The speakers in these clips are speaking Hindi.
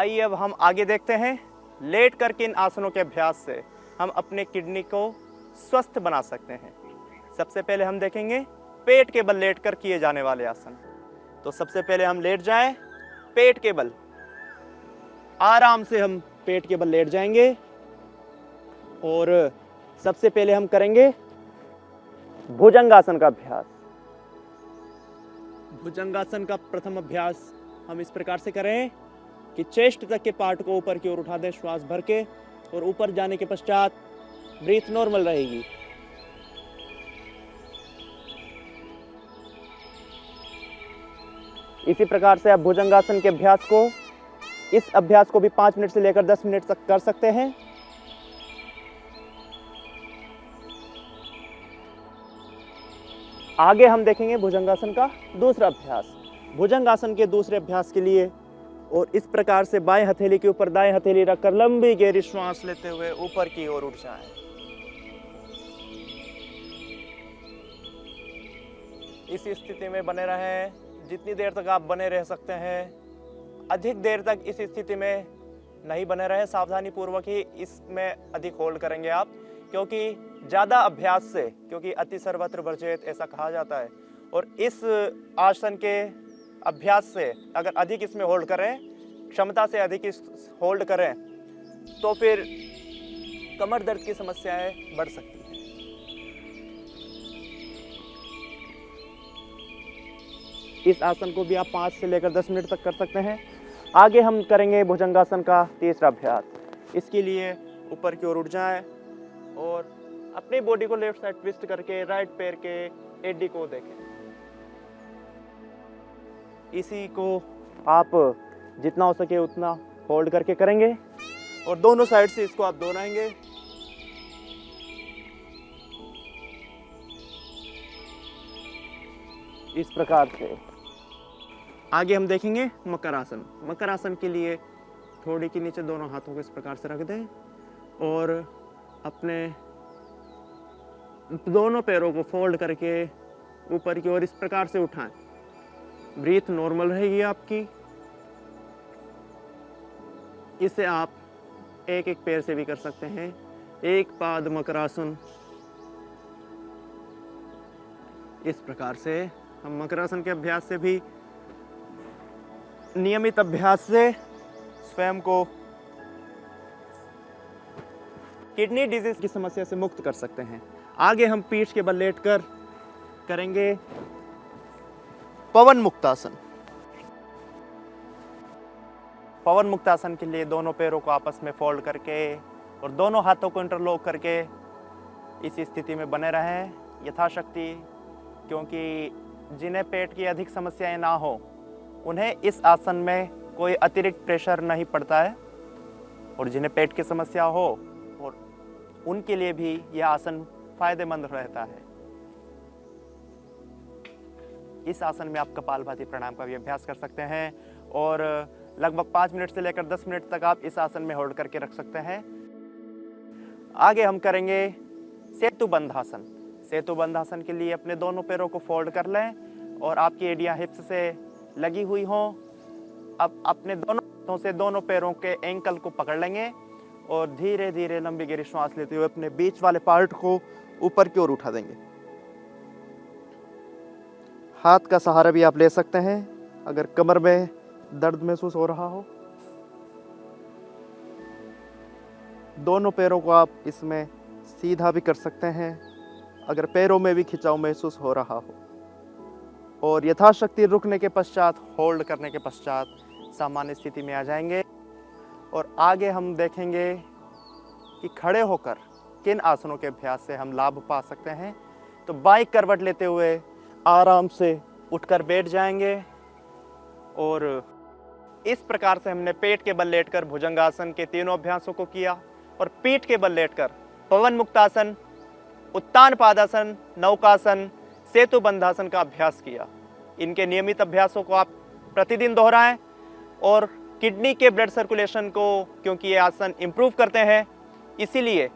आइए अब हम आगे देखते हैं लेट कर किन आसनों के अभ्यास से हम अपने किडनी को स्वस्थ बना सकते हैं। सबसे पहले हम देखेंगे पेट के बल लेट कर किए जाने वाले आसन। तो सबसे पहले हम लेट जाएं, पेट के बल आराम से हम पेट के बल लेट जाएंगे और सबसे पहले हम करेंगे भुजंगासन का अभ्यास। भुजंगासन का प्रथम अभ्यास हम इस प्रकार से करें कि चेस्ट तक के पार्ट को ऊपर की ओर उठा दें श्वास भर के, और ऊपर जाने के पश्चात ब्रीथ नॉर्मल रहेगी। इसी प्रकार से आप भुजंगासन के अभ्यास को, इस अभ्यास को भी 5 मिनट से लेकर 10 मिनट तक कर सकते हैं। आगे हम देखेंगे भुजंगासन का दूसरा अभ्यास। भुजंगासन के दूसरे अभ्यास के लिए और इस प्रकार से बाएं हथेली के ऊपर दाएं हथेली रखकर लंबी गहरी श्वास लेते हुए ऊपर की ओर उठ जाएं। इस स्थिति में बने रहें जितनी देर तक आप बने रह सकते हैं। अधिक देर तक इस स्थिति में नहीं बने रहे, सावधानी पूर्वक ही इसमें अधिक होल्ड करेंगे आप, क्योंकि ज़्यादा अभ्यास से, क्योंकि अति सर्वत्र वर्जेत ऐसा कहा जाता है, और इस आसन के अभ्यास से अगर अधिक इसमें होल्ड करें, क्षमता से अधिक इस होल्ड करें, तो फिर कमर दर्द की समस्याएं बढ़ सकती हैं। इस आसन को भी आप 5 से लेकर 10 मिनट तक कर सकते हैं। आगे हम करेंगे भुजंगासन का तीसरा अभ्यास। इसके लिए ऊपर की ओर उठ जाएं और अपनी बॉडी को लेफ्ट साइड ट्विस्ट करके राइट पैर के एडी को देखें। इसी को आप जितना हो सके उतना होल्ड करके करेंगे और दोनों साइड से इसको आप दोहराएंगे। इस प्रकार से आगे हम देखेंगे मकर आसन। मकर आसन के लिए थोड़ी के नीचे दोनों हाथों को इस प्रकार से रख दें और अपने दोनों पैरों को फोल्ड करके ऊपर की ओर इस प्रकार से उठाएं। ब्रीथ नॉर्मल रहेगी आपकी। इसे आप एक एक पैर से भी कर सकते हैं। एक पाद मकरासन। इस प्रकार से हम मकरासन के अभ्यास से भी, नियमित अभ्यास से स्वयं को किडनी डिजीज की समस्या से मुक्त कर सकते हैं। आगे हम पीठ के बल लेटकर करेंगे पवन मुक्तासन। पवन मुक्तासन के लिए दोनों पैरों को आपस में फोल्ड करके और दोनों हाथों को इंटरलॉक करके इस स्थिति में बने रहें यथाशक्ति, क्योंकि जिन्हें पेट की अधिक समस्याएं ना हो उन्हें इस आसन में कोई अतिरिक्त प्रेशर नहीं पड़ता है, और जिन्हें पेट की समस्या हो और उनके लिए भी यह आसन फायदेमंद रहता है। इस आसन में आप कपालभाति प्राणायाम का भी अभ्यास कर सकते हैं और लगभग 5 मिनट से लेकर 10 मिनट तक आप इस आसन में होल्ड करके रख सकते हैं। आगे हम करेंगे सेतु बंधासन। सेतु बंधासन के लिए अपने दोनों पैरों को फोल्ड कर लें और आपकी एडियां हिप्स से लगी हुई हों। अब अपने दोनों हाथों से दोनों पैरों के एंकल को पकड़ लेंगे और धीरे धीरे लंबी गहरी श्वास लेते हुए अपने बीच वाले पार्ट को ऊपर की ओर उठा देंगे। हाथ का सहारा भी आप ले सकते हैं अगर कमर में दर्द महसूस हो रहा हो। दोनों पैरों को आप इसमें सीधा भी कर सकते हैं अगर पैरों में भी खिंचाव महसूस हो रहा हो, और यथाशक्ति रुकने के पश्चात, होल्ड करने के पश्चात सामान्य स्थिति में आ जाएंगे। और आगे हम देखेंगे कि खड़े होकर किन आसनों के अभ्यास से हम लाभ पा सकते हैं। तो बाएं करवट लेते हुए आराम से उठकर बैठ जाएंगे और इस प्रकार से हमने पेट के बल लेटकर भुजंगासन के तीनों अभ्यासों को किया और पीठ के बल लेटकर पवन मुक्तासन, उत्तान पादासन, नौकासन, सेतु बंधासन का अभ्यास किया। इनके नियमित अभ्यासों को आप प्रतिदिन दोहराएं और किडनी के ब्लड सर्कुलेशन को, क्योंकि ये आसन इम्प्रूव करते हैं, इसीलिए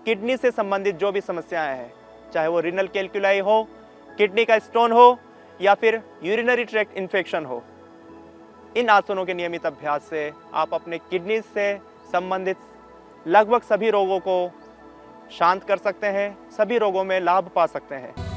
किडनी से संबंधित जो भी समस्याएं हैं, चाहे वो रीनल कैल्कुलाई हो, किडनी का स्टोन हो या फिर यूरिनरी ट्रैक्ट इन्फेक्शन हो, इन आसनों के नियमित अभ्यास से आप अपने किडनी से संबंधित लगभग सभी रोगों को शांत कर सकते हैं, सभी रोगों में लाभ पा सकते हैं।